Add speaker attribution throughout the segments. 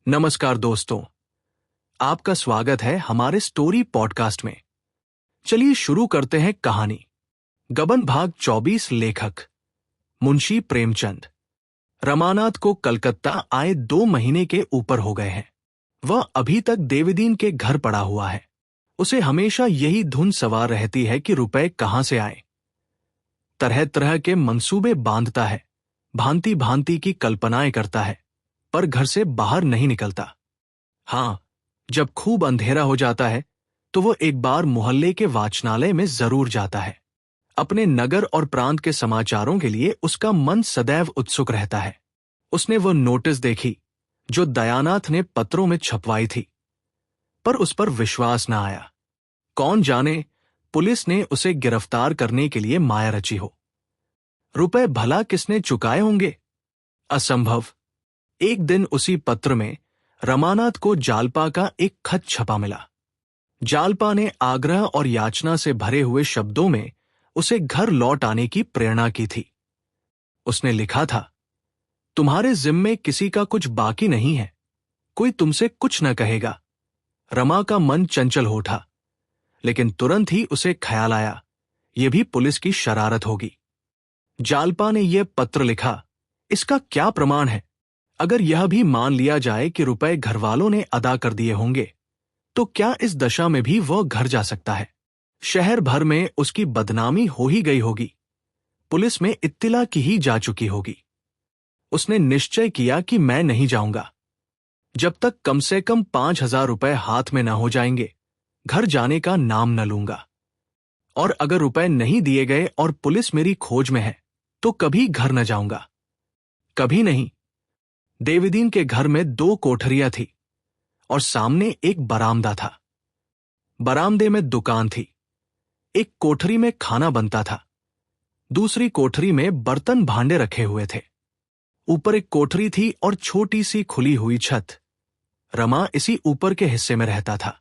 Speaker 1: नमस्कार दोस्तों, आपका स्वागत है हमारे स्टोरी पॉडकास्ट में। चलिए शुरू करते हैं कहानी। गबन भाग 24। लेखक मुंशी प्रेमचंद। रमानाथ को कलकत्ता आए 2 महीने के ऊपर हो गए हैं। वह अभी तक देवदीन के घर पड़ा हुआ है। उसे हमेशा यही धुन सवार रहती है कि रुपए कहां से आए। तरह तरह के मंसूबे बांधता है, भांति भांति की कल्पनाएं करता है, पर घर से बाहर नहीं निकलता। हाँ, जब खूब अंधेरा हो जाता है तो वो एक बार मोहल्ले के वाचनालय में जरूर जाता है। अपने नगर और प्रांत के समाचारों के लिए उसका मन सदैव उत्सुक रहता है। उसने वो नोटिस देखी जो दयानाथ ने पत्रों में छपवाई थी, पर उस पर विश्वास न आया। कौन जाने पुलिस ने उसे गिरफ्तार करने के लिए माया रची हो। रुपए भला किसने चुकाए होंगे? असंभव। एक दिन उसी पत्र में रमानाथ को जालपा का एक खत छपा मिला। जालपा ने आग्रह और याचना से भरे हुए शब्दों में उसे घर लौट आने की प्रेरणा की थी। उसने लिखा था, तुम्हारे जिम्मे किसी का कुछ बाकी नहीं है, कोई तुमसे कुछ न कहेगा। रमा का मन चंचल हो उठा, लेकिन तुरंत ही उसे ख्याल आया, यह भी पुलिस की शरारत होगी। जालपा ने यह पत्र लिखा, इसका क्या प्रमाण है? अगर यह भी मान लिया जाए कि रुपए घरवालों ने अदा कर दिए होंगे, तो क्या इस दशा में भी वह घर जा सकता है? शहर भर में उसकी बदनामी हो ही गई होगी, पुलिस में इत्तिला की ही जा चुकी होगी। उसने निश्चय किया कि मैं नहीं जाऊंगा। जब तक कम से कम 5,000 रुपए हाथ में न हो जाएंगे, घर जाने का नाम न लूंगा। और अगर रुपए नहीं दिए गए और पुलिस मेरी खोज में है, तो कभी घर न जाऊंगा। कभी नहीं। देवदीन के घर में 2 कोठरियां थी और सामने एक बरामदा था। बरामदे में दुकान थी। एक कोठरी में खाना बनता था, दूसरी कोठरी में बर्तन भांडे रखे हुए थे। ऊपर एक कोठरी थी और छोटी सी खुली हुई छत। रमा इसी ऊपर के हिस्से में रहता था।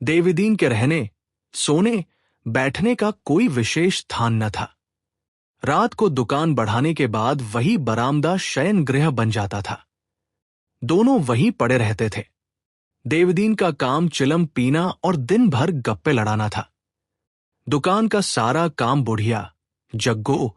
Speaker 1: देवदीन के रहने, सोने, बैठने का कोई विशेष स्थान न था। रात को दुकान बढ़ाने के बाद वही बरामदा शयन गृह बन जाता था। दोनों वहीं पड़े रहते थे। देवदीन का काम चिलम पीना और दिन भर गप्पे लड़ाना था। दुकान का सारा काम बुढ़िया जग्गो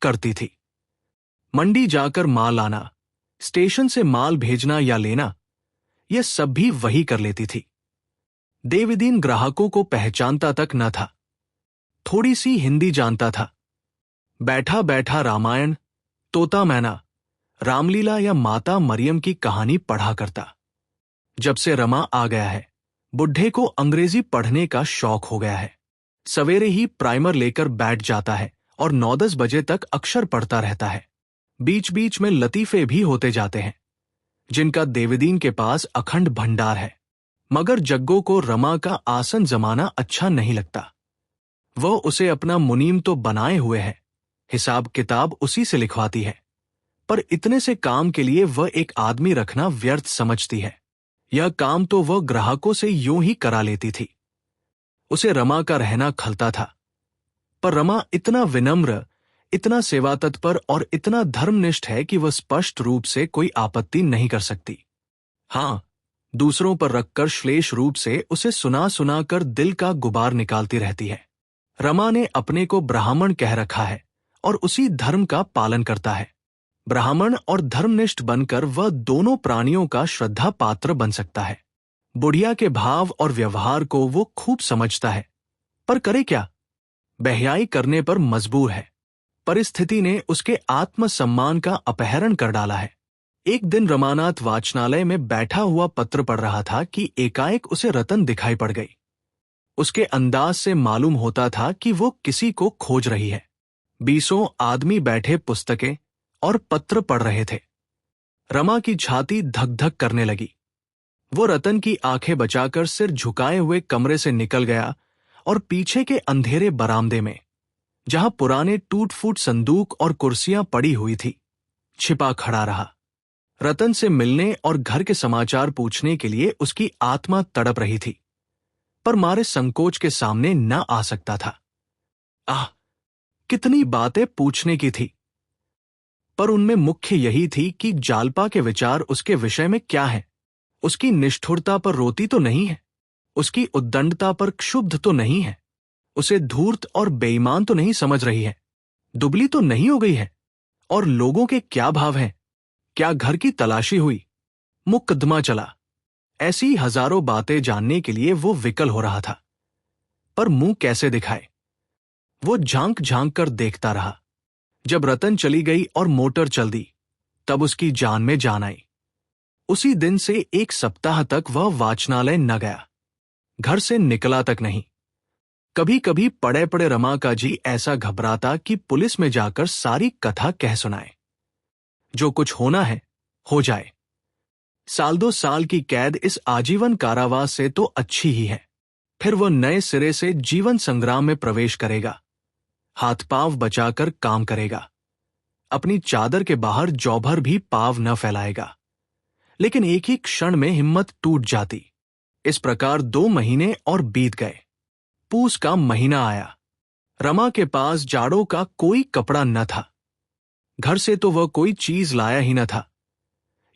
Speaker 1: करती थी। मंडी जाकर माल आना, स्टेशन से माल भेजना या लेना, यह सब भी वही कर लेती थी। देवदीन ग्राहकों को पहचानता तक न था। थोड़ी सी हिंदी जानता था। बैठा बैठा रामायण, तोता मैना, रामलीला या माता मरियम की कहानी पढ़ा करता। जब से रमा आ गया है, बुढ़े को अंग्रेजी पढ़ने का शौक हो गया है। सवेरे ही प्राइमर लेकर बैठ जाता है और 9-10 बजे तक अक्षर पढ़ता रहता है। बीच बीच में लतीफे भी होते जाते हैं, जिनका देवदीन के पास अखंड भंडार है। मगर जग्गो को रमा का आसन जमाना अच्छा नहीं लगता। वह उसे अपना मुनीम तो बनाए हुए है, हिसाब किताब उसी से लिखवाती है, पर इतने से काम के लिए वह एक आदमी रखना व्यर्थ समझती है। यह काम तो वह ग्राहकों से यूं ही करा लेती थी। उसे रमा का रहना खलता था, पर रमा इतना विनम्र, इतना सेवा तत्पर और इतना धर्मनिष्ठ है कि वह स्पष्ट रूप से कोई आपत्ति नहीं कर सकती। हां, दूसरों पर रखकर श्लेष रूप से उसे सुना सुना कर दिल का गुबार निकालती रहती है। रमा ने अपने को ब्राह्मण कह रखा है और उसी धर्म का पालन करता है। ब्राह्मण और धर्मनिष्ठ बनकर वह दोनों प्राणियों का श्रद्धा पात्र बन सकता है। बुढ़िया के भाव और व्यवहार को वो खूब समझता है, पर करे क्या? बेहयाई करने पर मजबूर है। परिस्थिति ने उसके आत्मसम्मान का अपहरण कर डाला है। एक दिन रमानाथ वाचनालय में बैठा हुआ पत्र पढ़ रहा था कि एकाएक उसे रतन दिखाई पड़ गई। उसके अंदाज से मालूम होता था कि वो किसी को खोज रही है। 20 आदमी बैठे पुस्तकें और पत्र पढ़ रहे थे। रमा की छाती धक धक करने लगी। वो रतन की आंखें बचाकर सिर झुकाए हुए कमरे से निकल गया और पीछे के अंधेरे बरामदे में, जहां पुराने टूट फूट संदूक और कुर्सियां पड़ी हुई थी, छिपा खड़ा रहा। रतन से मिलने और घर के समाचार पूछने के लिए उसकी आत्मा तड़प रही थी, पर मारे संकोच के सामने न आ सकता था। कितनी बातें पूछने की थी, पर उनमें मुख्य यही थी कि जालपा के विचार उसके विषय में क्या है। उसकी निष्ठुरता पर रोती तो नहीं है, उसकी उद्दंडता पर क्षुब्ध तो नहीं है, उसे धूर्त और बेईमान तो नहीं समझ रही है, दुबली तो नहीं हो गई है। और लोगों के क्या भाव हैं? क्या घर की तलाशी हुई? मुकदमा चला? ऐसी हजारों बातें जानने के लिए वो विकल हो रहा था, पर मुंह कैसे दिखाए? वो झांक झांक कर देखता रहा। जब रतन चली गई और मोटर चल दी, तब उसकी जान में जान आई। उसी दिन से 1 सप्ताह तक वह वाचनालय न गया, घर से निकला तक नहीं। कभी कभी पड़े पड़े रमा का जी ऐसा घबराता कि पुलिस में जाकर सारी कथा कह सुनाए। जो कुछ होना है हो जाए। 1-2 साल की कैद इस आजीवन कारावास से तो अच्छी ही है। फिर वह नए सिरे से जीवन संग्राम में प्रवेश करेगा, हाथ पांव बचाकर काम करेगा, अपनी चादर के बाहर जौ भर भी पांव न फैलाएगा। लेकिन एक ही क्षण में हिम्मत टूट जाती। इस प्रकार 2 महीने और बीत गए। पूस का महीना आया। रमा के पास जाड़ों का कोई कपड़ा न था। घर से तो वह कोई चीज लाया ही न था।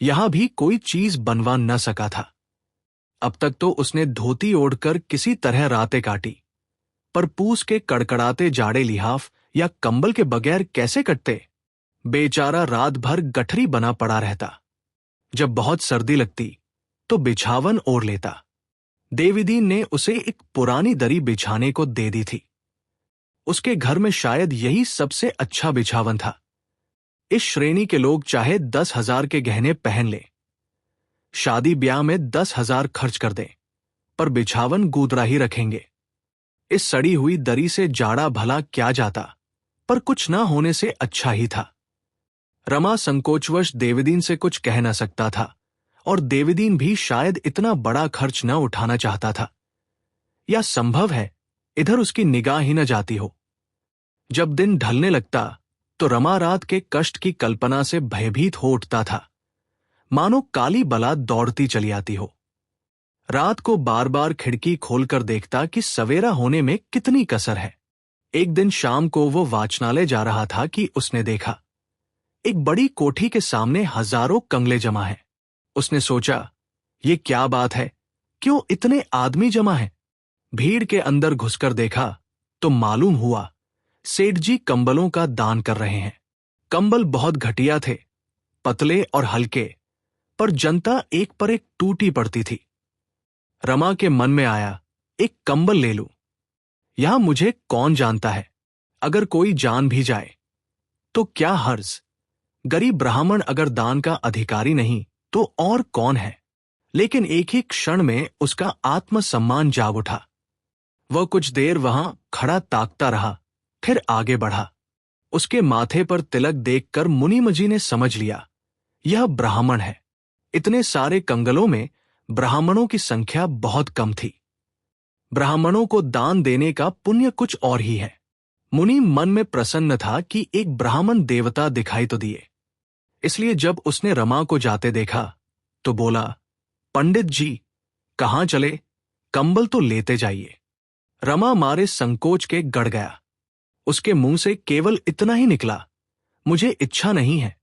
Speaker 1: यहां भी कोई चीज बनवा न सका था। अब तक तो उसने धोती ओढ़कर किसी तरह रातें काटी, पर पूस के कड़कड़ाते जाड़े लिहाफ या कंबल के बगैर कैसे कटते? बेचारा रात भर गठरी बना पड़ा रहता। जब बहुत सर्दी लगती तो बिछावन ओढ़ लेता। देवीदीन ने उसे एक पुरानी दरी बिछाने को दे दी थी। उसके घर में शायद यही सबसे अच्छा बिछावन था। इस श्रेणी के लोग चाहे 10,000 के गहने पहन ले, शादी ब्याह में 10,000 खर्च कर दें, पर बिछावन गूदरा ही रखेंगे। इस सड़ी हुई दरी से जाड़ा भला क्या जाता, पर कुछ ना होने से अच्छा ही था। रमा संकोचवश देवीदीन से कुछ कह न सकता था, और देवीदीन भी शायद इतना बड़ा खर्च न उठाना चाहता था। या संभव है इधर उसकी निगाह ही न जाती हो। जब दिन ढलने लगता तो रमा रात के कष्ट की कल्पना से भयभीत हो उठता था, मानो काली बला दौड़ती चली आती हो। रात को बार बार खिड़की खोलकर देखता कि सवेरा होने में कितनी कसर है। एक दिन शाम को वो वाचनालय जा रहा था कि उसने देखा, एक बड़ी कोठी के सामने हजारों कंगले जमा हैं। उसने सोचा, ये क्या बात है, क्यों इतने आदमी जमा हैं? भीड़ के अंदर घुसकर देखा तो मालूम हुआ सेठ जी कंबलों का दान कर रहे हैं। कंबल बहुत घटिया थे, पतले और हल्के, पर जनता एक पर एक टूटी पड़ती थी। रमा के मन में आया, एक कंबल ले लूं। यहां मुझे कौन जानता है, अगर कोई जान भी जाए तो क्या हर्ज? गरीब ब्राह्मण अगर दान का अधिकारी नहीं तो और कौन है? लेकिन एक ही क्षण में उसका आत्मसम्मान जाग उठा। वह कुछ देर वहां खड़ा ताकता रहा, फिर आगे बढ़ा। उसके माथे पर तिलक देखकर मुनीमजी ने समझ लिया, यह ब्राह्मण है। इतने सारे कंगलों में ब्राह्मणों की संख्या बहुत कम थी। ब्राह्मणों को दान देने का पुण्य कुछ और ही है। मुनि मन में प्रसन्न था कि एक ब्राह्मण देवता दिखाई तो दिए। इसलिए जब उसने रमा को जाते देखा तो बोला, पंडित जी कहां चले? कंबल तो लेते जाइए। रमा मारे संकोच के गड़ गया। उसके मुंह से केवल इतना ही निकला, मुझे इच्छा नहीं है।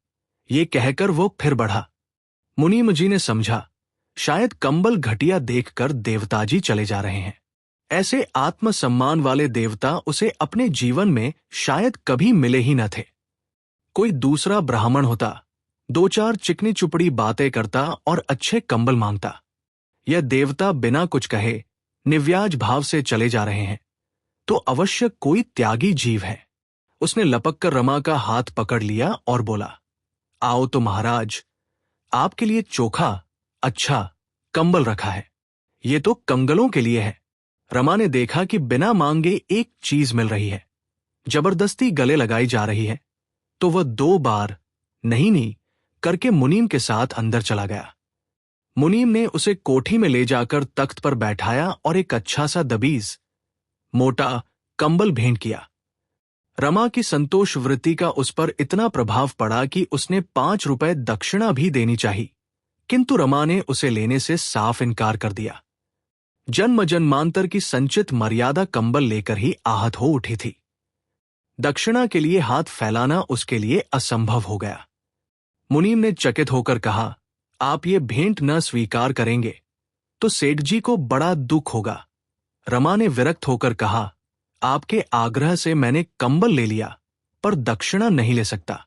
Speaker 1: ये कहकर वो फिर बढ़ा। मुनीम जी ने समझा, शायद कंबल घटिया देखकर देवताजी चले जा रहे हैं। ऐसे आत्मसम्मान वाले देवता उसे अपने जीवन में शायद कभी मिले ही न थे। कोई दूसरा ब्राह्मण होता, 2-4 चिकनी चुपड़ी बातें करता और अच्छे कंबल मांगता। यह देवता बिना कुछ कहे निव्याज भाव से चले जा रहे हैं, तो अवश्य कोई त्यागी जीव है। उसने लपक कर रमा का हाथ पकड़ लिया और बोला, आओ तो महाराज, आपके लिए चोखा अच्छा कंबल रखा है। ये तो कंगलों के लिए है। रमा ने देखा कि बिना मांगे एक चीज मिल रही है, जबरदस्ती गले लगाई जा रही है, तो वह 2 बार नहीं करके मुनीम के साथ अंदर चला गया। मुनीम ने उसे कोठी में ले जाकर तख्त पर बैठाया और एक अच्छा सा दबीज मोटा कंबल भेंट किया। रमा की संतोष वृत्ति का उस पर इतना प्रभाव पड़ा कि उसने 5 रुपए दक्षिणा भी देनी चाहिए, किंतु रमा ने उसे लेने से साफ इनकार कर दिया। जन्म जन्मांतर की संचित मर्यादा कंबल लेकर ही आहत हो उठी थी। दक्षिणा के लिए हाथ फैलाना उसके लिए असंभव हो गया। मुनीम ने चकित होकर कहा, आप ये भेंट न स्वीकार करेंगे तो सेठ जी को बड़ा दुख होगा। रमा ने विरक्त होकर कहा, आपके आग्रह से मैंने कंबल ले लिया, पर दक्षिणा नहीं ले सकता।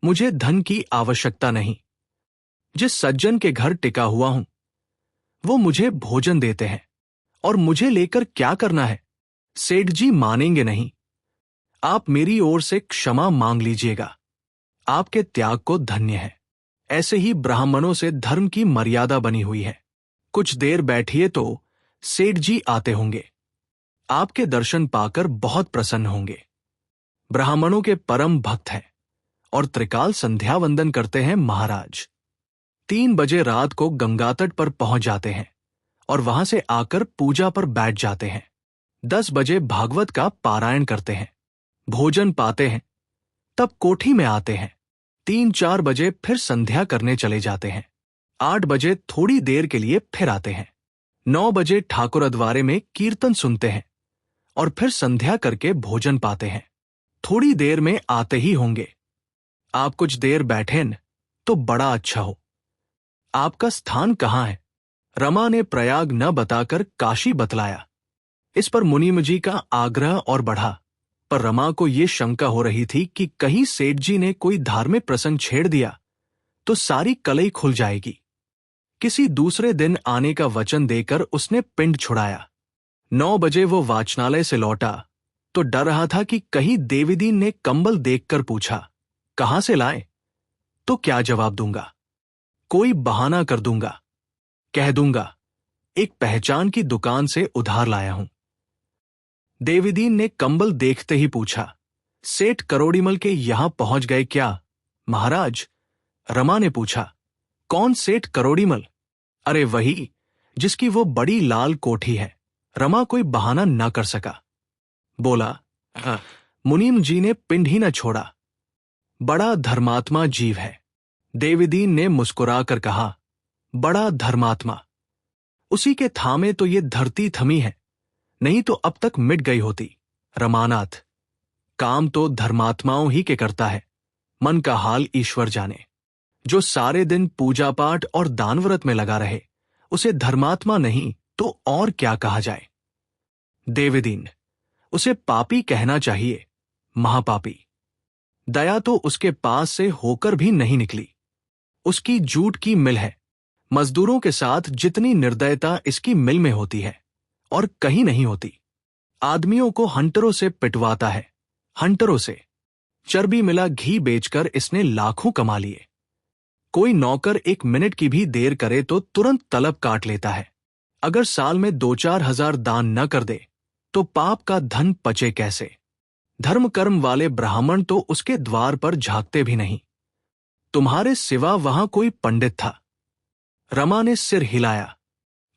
Speaker 1: मुझे धन की आवश्यकता नहीं। जिस सज्जन के घर टिका हुआ हूं, वो मुझे भोजन देते हैं, और मुझे लेकर क्या करना है? सेठ जी मानेंगे नहीं। आप मेरी ओर से क्षमा मांग लीजिएगा। आपके त्याग को धन्य है। ऐसे ही ब्राह्मणों से धर्म की मर्यादा बनी हुई है। कुछ देर बैठिए तो सेठ जी आते होंगे। आपके दर्शन पाकर बहुत प्रसन्न होंगे। ब्राह्मणों के परम भक्त हैं और त्रिकाल संध्या वंदन करते हैं महाराज। 3 बजे रात को गंगा तट पर पहुंच जाते हैं और वहां से आकर पूजा पर बैठ जाते हैं। 10 बजे भागवत का पारायण करते हैं, भोजन पाते हैं, तब कोठी में आते हैं। 3-4 बजे फिर संध्या करने चले जाते हैं। 8 बजे थोड़ी देर के लिए फिर आते हैं। 9 बजे ठाकुर अद्वारे में कीर्तन सुनते हैं और फिर संध्या करके भोजन पाते हैं। थोड़ी देर में आते ही होंगे। आप कुछ देर बैठें तो बड़ा अच्छा हो। आपका स्थान कहाँ है? रमा ने प्रयाग न बताकर काशी बतलाया। इस पर मुनीम जी का आग्रह और बढ़ा, पर रमा को ये शंका हो रही थी कि कहीं सेठ जी ने कोई धार्मिक प्रसंग छेड़ दिया तो सारी कलई खुल जाएगी। किसी दूसरे दिन आने का वचन देकर उसने पिंड छुड़ाया। 9 बजे वो वाचनालय से लौटा तो डर रहा था कि कहीं देवीदीन ने कंबल देखकर पूछा, कहां से लाए? तो क्या जवाब दूंगा? कोई बहाना कर दूंगा। कह दूंगा, एक पहचान की दुकान से उधार लाया हूं। देवीदीन ने कंबल देखते ही पूछा, सेठ करोड़ीमल के यहां पहुंच गए क्या? महाराज, रमा ने पूछा, कौन सेठ करोड़ीमल? अरे वही, जिसकी वो बड़ी लाल कोठी है। रमा कोई बहाना न कर सका। बोला, मुनीम जी ने पिंड ही न छोड़ा। बड़ा धर्मात्मा जीव है। देवीदीन ने मुस्कुराकर कहा, बड़ा धर्मात्मा। उसी के थामे तो ये धरती थमी है, नहीं तो अब तक मिट गई होती। रमानाथ, काम तो धर्मात्माओं ही के करता है, मन का हाल ईश्वर जाने। जो सारे दिन पूजा पाठ और दान व्रत में लगा रहे, उसे धर्मात्मा नहीं तो और क्या कहा जाए? देवीदीन, उसे पापी कहना चाहिए, महापापी। दया तो उसके पास से होकर भी नहीं निकली। उसकी जूट की मिल है। मजदूरों के साथ जितनी निर्दयता इसकी मिल में होती है और कहीं नहीं होती। आदमियों को हंटरों से पिटवाता है, हंटरों से। चर्बी मिला घी बेचकर इसने लाखों कमा लिए। कोई नौकर 1 मिनट की भी देर करे तो तुरंत तलब काट लेता है। अगर साल में 2-4 हजार दान न कर दे तो पाप का धन पचे कैसे? धर्म कर्म वाले ब्राह्मण तो उसके द्वार पर झांकते भी नहीं। तुम्हारे सिवा वहां कोई पंडित था? रमा ने सिर हिलाया।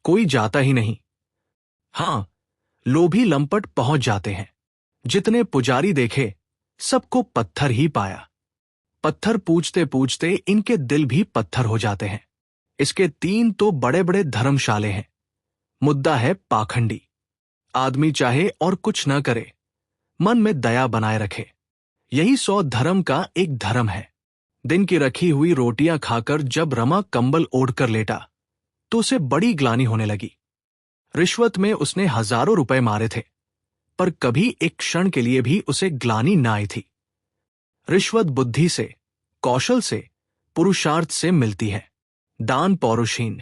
Speaker 1: कोई जाता ही नहीं। हां, लोभी लंपट पहुंच जाते हैं। जितने पुजारी देखे, सबको पत्थर ही पाया। पत्थर पूछते पूछते इनके दिल भी पत्थर हो जाते हैं। इसके 3 तो बड़े बड़े धर्मशाले हैं। मुद्दा है पाखंडी। आदमी चाहे और कुछ न करे, मन में दया बनाए रखे। यही 100 धर्म का एक धर्म है। दिन की रखी हुई रोटियां खाकर जब रमा कंबल ओढ़कर लेटा तो उसे बड़ी ग्लानि होने लगी। रिश्वत में उसने हजारों रुपए मारे थे, पर कभी एक क्षण के लिए भी उसे ग्लानि न आई थी। रिश्वत बुद्धि से, कौशल से, पुरुषार्थ से मिलती है। दान पौरुषहीन,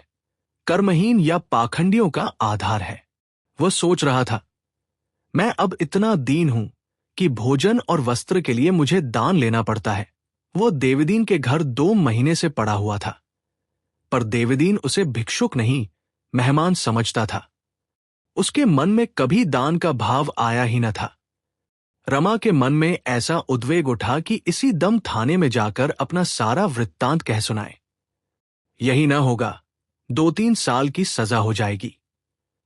Speaker 1: कर्महीन या पाखंडियों का आधार है। वह सोच रहा था, मैं अब इतना दीन हूं कि भोजन और वस्त्र के लिए मुझे दान लेना पड़ता है। वो देवीदीन के घर 2 महीने से पड़ा हुआ था, पर देवीदीन उसे भिक्षुक नहीं, मेहमान समझता था। उसके मन में कभी दान का भाव आया ही न था। रमा के मन में ऐसा उद्वेग उठा कि इसी दम थाने में जाकर अपना सारा वृत्तांत कह सुनाए। यही न होगा, 2-3 साल की सजा हो जाएगी।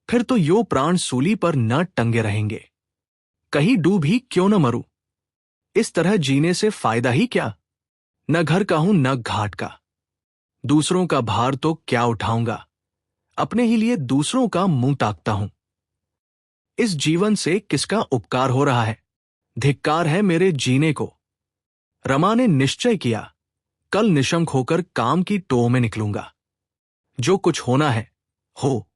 Speaker 1: फिर तो यो प्राण सूली पर न टंगे रहेंगे। कहीं डूब ही क्यों न मरूं। इस तरह जीने से फायदा ही क्या? न घर का हूं न घाट का। दूसरों का भार तो क्या उठाऊंगा, अपने ही लिए दूसरों का मुंह ताकता हूं। इस जीवन से किसका उपकार हो रहा है? धिक्कार है मेरे जीने को। रमा ने निश्चय किया, कल निशंक होकर काम की टोह में निकलूंगा। जो कुछ होना है हो।